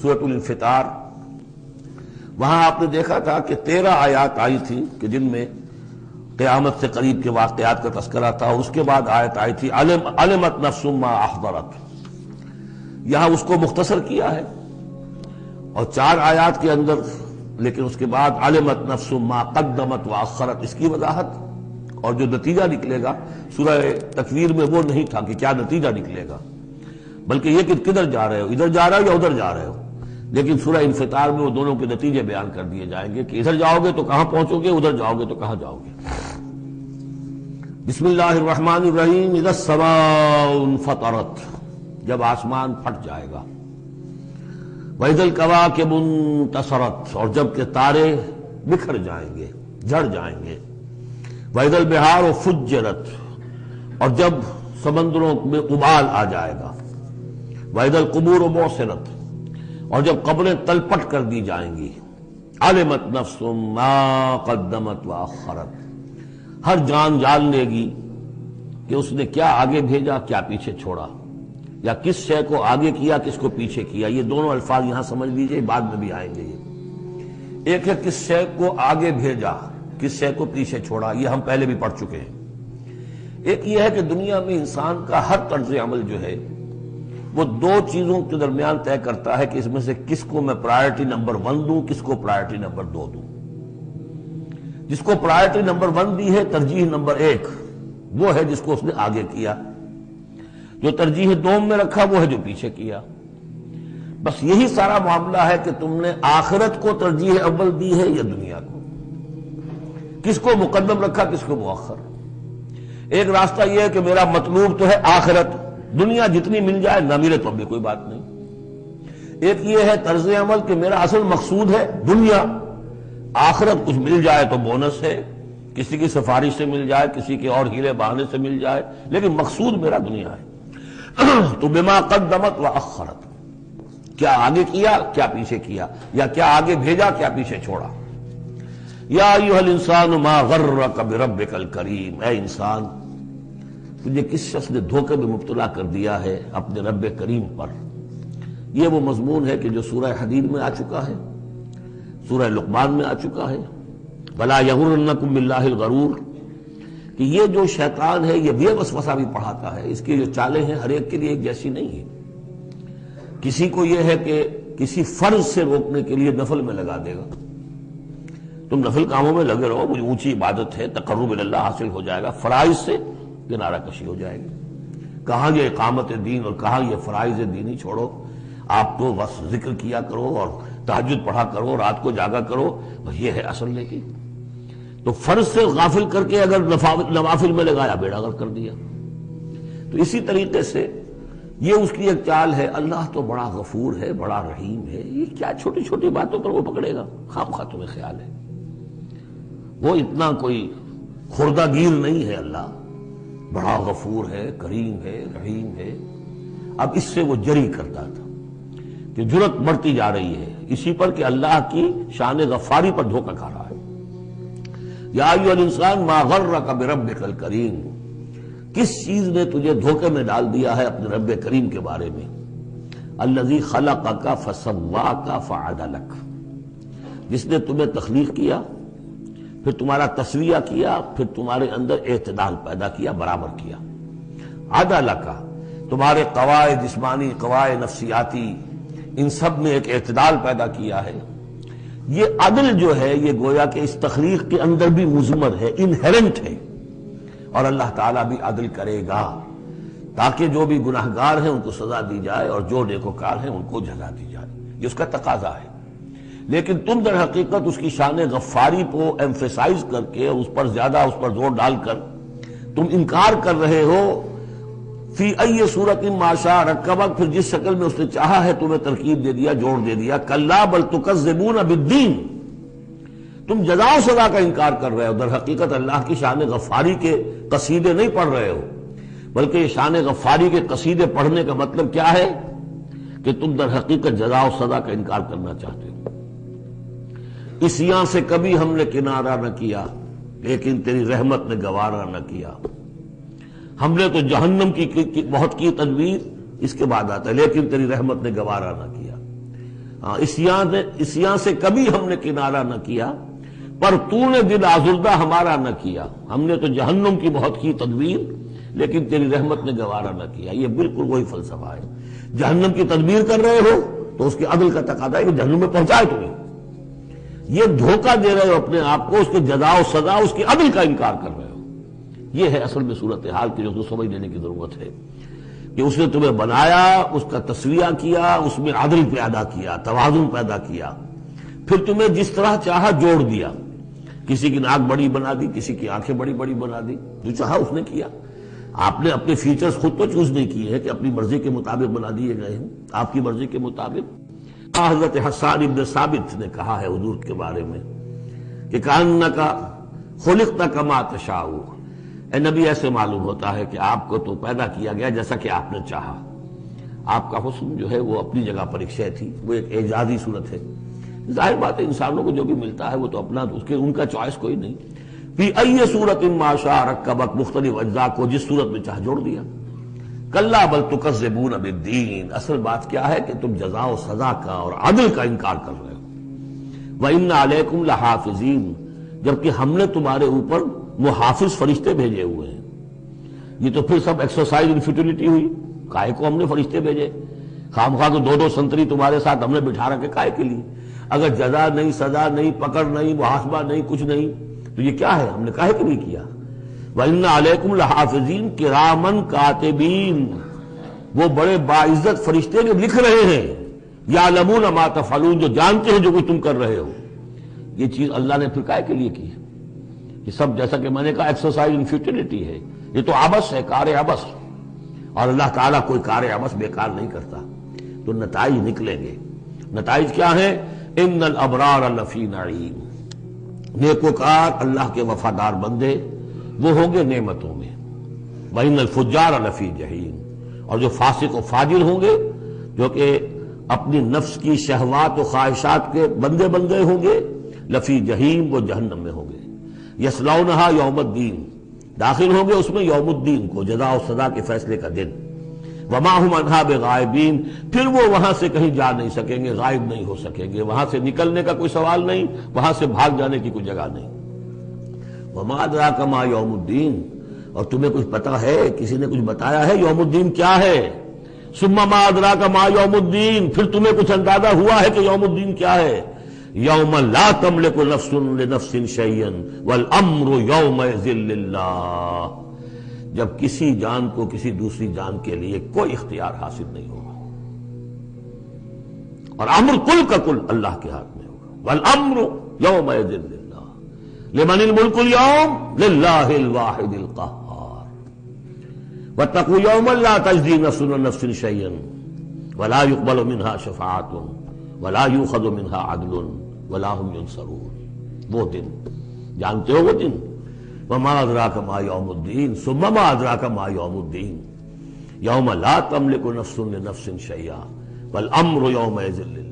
سورۃ الانفطار، وہاں آپ نے دیکھا تھا کہ 13 آیات آئی تھی کہ جن میں قیامت سے قریب کے واقعات کا تذکرہ تھا، اور اس کے بعد آیت آئی تھی علمت نفس ما احضرت۔ یہاں اس کو مختصر کیا ہے اور 4 آیات کے اندر، لیکن اس کے بعد علمت نفس ما قدمت واخرت، اس کی وضاحت اور جو نتیجہ نکلے گا سورہ تکویر میں وہ نہیں تھا کہ کیا نتیجہ نکلے گا، بلکہ یہ کہ کدھر جا رہے ہو، ادھر جا رہے ہو یا ادھر جا رہے ہو۔ لیکن سورہ انفطار میں وہ دونوں کے نتیجے بیان کر دیے جائیں گے کہ ادھر جاؤ گے تو کہاں پہنچو گے، ادھر جاؤ گے تو کہاں جاؤ گے۔ بسم اللہ الرحمن الرحیم، اذا السماء انفطرت، جب آسمان پھٹ جائے گا، وَإِذَا الْكَوَاكِبُ انتَثَرَتْ، اور جب کہ تارے بکھر جائیں گے، جھڑ جائیں گے، وَإِذَا الْبِحَارُ فُجِّرَتْ، اور جب سمندروں میں ابال آ جائے گا، وَإِذَا الْقُبُورُ بُعْثِرَتْ، اور جب قبریں تلپٹ کر دی جائیں گی، عَلِمَتْ نَفْسٌ مَا قَدَّمَتْ وَأَخَّرَتْ، ہر جان جان لے گی کہ اس نے کیا آگے بھیجا کیا پیچھے چھوڑا، یا کس شے کو آگے کیا کس کو پیچھے کیا۔ یہ دونوں الفاظ یہاں سمجھ لیجئے، بعد میں بھی آئیں گے۔ یہ ایک ہے کس شے کو آگے بھیجا، کس شے کو پیچھے چھوڑا، یہ ہم پہلے بھی پڑھ چکے ہیں۔ ایک یہ ہے کہ دنیا میں انسان کا ہر طرز عمل جو ہے وہ 2 چیزوں کے درمیان طے کرتا ہے کہ اس میں سے کس کو میں پرائرٹی نمبر 1 دوں، کس کو پرائرٹی نمبر 2 دوں۔ جس کو پرائرٹی نمبر 1 دی ہے، ترجیح نمبر 1، وہ ہے جس کو اس نے آگے کیا۔ جو ترجیح 2 میں رکھا وہ ہے جو پیچھے کیا۔ بس یہی سارا معاملہ ہے کہ تم نے آخرت کو ترجیح اول دی ہے یا دنیا کو، کس کو مقدم رکھا کس کو مؤخر۔ ایک راستہ یہ ہے کہ میرا مطلوب تو ہے آخرت، دنیا جتنی مل جائے نہ ملے تو بھی کوئی بات نہیں۔ ایک یہ ہے طرز عمل کہ میرا اصل مقصود ہے دنیا، آخرت کچھ مل جائے تو بونس ہے، کسی کی سفارش سے مل جائے، کسی کے اور ہیلے بہانے سے مل جائے، لیکن مقصود میرا دنیا ہے۔ تو بما قدمت واخرت، کیا آگے کیا کیا پیچھے کیا، یا کیا آگے بھیجا کیا پیچھے چھوڑا۔ یا ایھا الانسان ما غرک بربک الکریم، اے انسان تجھے کس شخص نے دھوکے میں مبتلا کر دیا ہے اپنے رب کریم پر۔ یہ وہ مضمون ہے کہ جو سورہ حدید میں آ چکا ہے، سورہ لقمان میں آ چکا ہے، بلا یغرنکم باللہ الغرور، کہ یہ جو شیطان ہے یہ وسوسہ بھی پڑھاتا ہے، اس کی جو چالیں ہیں ہر ایک کے لیے ایک جیسی نہیں ہے۔ کسی کو یہ ہے کہ کسی فرض سے روکنے کے لیے نفل میں لگا دے گا، تم نفل کاموں میں لگے رہو، مجھے اونچی عبادت ہے، تقرب اللہ حاصل ہو جائے گا، فرائض سے کنارہ کشی ہو جائے گی۔ کہاں یہ اقامت دین اور کہاں یہ فرائض دینی چھوڑو، آپ تو بس ذکر کیا کرو اور تہجد پڑھا کرو، رات کو جاگا کرو، بس یہ ہے اصل۔ لیکن تو فرض سے غافل کر کے اگر نوافل میں لگایا بیڑا غرق کر دیا۔ تو اسی طریقے سے یہ اس کی ایک چال ہے، اللہ تو بڑا غفور ہے، بڑا رحیم ہے، یہ کیا چھوٹی چھوٹی باتوں پر وہ پکڑے گا، خام خواہ تمہیں خیال ہے وہ اتنا کوئی خوردہ گیر نہیں ہے، اللہ بڑا غفور ہے، کریم ہے، رحیم ہے۔ اب اس سے وہ جری کرتا تھا کہ جرت بڑھتی جا رہی ہے اسی پر کہ اللہ کی شان غفاری پر دھوکہ کھا رہا ہے۔ یا ایھا الانسان ما غرک بربک الکریم، کس چیز نے تجھے دھوکے میں ڈال دیا ہے اپنے رب کریم کے بارے میں۔ الذی خلقک فسواک فعدلک، جس نے تمہیں تخلیق کیا، پھر تمہارا تسویہ کیا، پھر تمہارے اندر اعتدال پیدا کیا، برابر کیا۔ عدلک، تمہارے قواعد جسمانی، قواعد نفسیاتی، ان سب میں ایک اعتدال پیدا کیا ہے۔ یہ عدل جو ہے یہ گویا کہ اس تخلیق کے اندر بھی مضمر ہے، انہیرنٹ ہے، اور اللہ تعالیٰ بھی عدل کرے گا تاکہ جو بھی گناہگار ہیں ان کو سزا دی جائے اور جو نیکوکار ہیں ان کو جزا دی جائے، یہ اس کا تقاضا ہے۔ لیکن تم در حقیقت اس کی شان غفاری کو ایمفیسائز کر کے اس پر زیادہ اس پر زور ڈال کر تم انکار کر رہے ہو۔ فی ای صورت ما شاء رکبک، پھر جس شکل میں اس نے چاہا ہے تمہیں ترکیب دے دیا، جوڑ دے دیا۔ کلا بل تکذبون بالدین، تم جزا و سزا کا انکار کر رہے ہو، در حقیقت اللہ کی شان غفاری کے قصیدے نہیں پڑھ رہے ہو، بلکہ یہ شان غفاری کے قصیدے پڑھنے کا مطلب کیا ہے کہ تم در حقیقت جزا و سزا کا انکار کرنا چاہتے ہو۔ عصیاں سے کبھی ہم نے کنارہ نہ کیا، لیکن تیری رحمت نے گوارا نہ کیا۔ ہم نے تو جہنم کی بہت کی تدبیر، اس کے بعد آتا ہے لیکن تیری رحمت نے گوارا نہ کیا۔ اسیاں سے کبھی ہم نے کنارہ نہ کیا، پر تو نے دل آزردہ ہمارا نہ کیا۔ ہم نے تو جہنم کی بہت کی تدبیر، لیکن تیری رحمت نے گوارا نہ کیا۔ یہ بالکل وہی فلسفہ ہے۔ جہنم کی تدبیر کر رہے ہو تو اس کے عدل کا تقاضا ہے کہ جہنم میں پہنچائے تمہیں۔ یہ دھوکہ دے رہے ہو اپنے آپ کو، اس کے جزا و سزا، اس کے عدل کا انکار کر رہے ہو۔ یہ ہے اصل میں صورتحال کی جو تو سمجھ لینے کی ضرورت ہے کہ اس نے تمہیں بنایا، اس کا تسویہ کیا، اس میں عدل پیدا کیا، توازن پیدا کیا، پھر تمہیں جس طرح چاہا جوڑ دیا۔ کسی کی ناک بڑی بنا دی، کسی کی آنکھیں بڑی بڑی بنا دی، جو چاہا اس نے کیا۔ آپ نے اپنے فیچرز خود تو چوز نہیں کیے ہیں کہ اپنی مرضی کے مطابق بنا دیے گئے ہیں، آپ کی مرضی کے مطابق۔ حضرت حسان ابن ثابت نے کہا ہے حضور کے بارے میں کہ کأنک خلقت کما تشاء، اے نبی ایسے معلوم ہوتا ہے کہ آپ کو تو پیدا کیا گیا جیسا کہ آپ نے چاہا۔ آپ کا حسن جو ہے وہ اپنی جگہ پر ایک شے تھی، وہ ایک اعجازی صورت ہے۔ ظاہر بات ہے انسانوں کو جو بھی ملتا ہے وہ تو اپنا، ان کا چوائس کوئی نہیں۔ فی ای صورت ما شاء رکبک، مختلف اجزاء کو جس صورت میں چاہ جوڑ دیا۔ کلا بل تکذبون بالدین، اصل بات کیا ہے کہ تم جزا و سزا کا اور عدل کا انکار کر رہے ہو۔ وَإِنَّ عَلَيْكُمْ لَحَافِظِينَ، جبکہ ہم نے تمہارے اوپر محافظ فرشتے بھیجے ہوئے ہیں۔ یہ تو پھر سب ایکسرسائز ان فیوٹیلٹی ہوئی۔ کائے کو ہم نے فرشتے بھیجے؟ خامخواہ کو دو سنتری تمہارے ساتھ ہم نے بٹھا رکھے کائے کے لیے؟ اگر جزا نہیں، سزا نہیں، پکڑ نہیں، محاسبہ نہیں، کچھ نہیں، تو یہ کیا ہے؟ ہم نے کاہے کے لیے کیا؟ وَإِنَّ عَلَيْكُمْ لَحَافِظِينَ كِرَامًا كَاتِبِينَ، وہ بڑے باعزت فرشتے جو لکھ رہے ہیں، يَعْلَمُونَ مَا تَفْعَلُونَ، جو جانتے ہیں جو کچھ تم کر رہے ہو۔ یہ چیز اللہ نے پھر کاہے کے لیے کی ہے؟ یہ سب جیسا کہ میں نے کہا ایکسرسائز ان فیوٹیلٹی ہے، یہ تو عبث ہے، کار عبث، اور اللہ تعالیٰ کوئی کار عبث بیکار نہیں کرتا۔ تو نتائج نکلیں گے۔ نتائج کیا ہیں؟ ان الابرار لفی نعیم، نیکوکار اللہ کے وفادار بندے وہ ہوں گے نعمتوں میں۔ وَإِنَّ الْفُجَّارَ لَفِي جَحِيمٍ، اور جو فاسق و فاجر ہوں گے، جو کہ اپنی نفس کی شہوات و خواہشات کے بندے ہوں گے، لفی جہیم، وہ جہنم میں ہوں گے۔ یصلونہا یوم الدین، داخل ہوں گے اس میں یوم الدین کو، جزا و سزا کے فیصلے کا دن۔ وما ہم عنہا بغائبین، پھر وہ وہاں سے کہیں جا نہیں سکیں گے، غائب نہیں ہو سکیں گے، وہاں سے نکلنے کا کوئی سوال نہیں، وہاں سے بھاگ جانے کی کوئی جگہ نہیں۔ وما ادراک ما یوم الدین، اور تمہیں کچھ پتا ہے، کسی نے کچھ بتایا ہے یوم الدین کیا ہے؟ ثم ما ادراک ما یوم الدین، پھر تمہیں کچھ اندازہ ہوا ہے کہ یوم الدین کیا ہے؟ یوم لا تملک نفس لنفس شیئا والامر یومئذ للہ، جب کسی جان کو کسی دوسری جان کے لیے کوئی اختیار حاصل نہیں ہوگا، اور امر کل کا کل اللہ کے ہاتھ میں ہوگا۔ والامر یومئذ للہ، لمن الملک اليوم للہ الواحد القہار۔ واتقوا یوما لا تجزی نفس عن نفس شیئا ولا يقبل منها شفاعۃ ولا یؤخذ منها عدل ولا هم ينصرون۔ وہ دن جانتے ہو، وہ دن وما ادراک ما یوم الدین ثم ما ادراک ما یوم الدین یوم لا تملک نفس لنفس شیئا والامر یومئذ للہ۔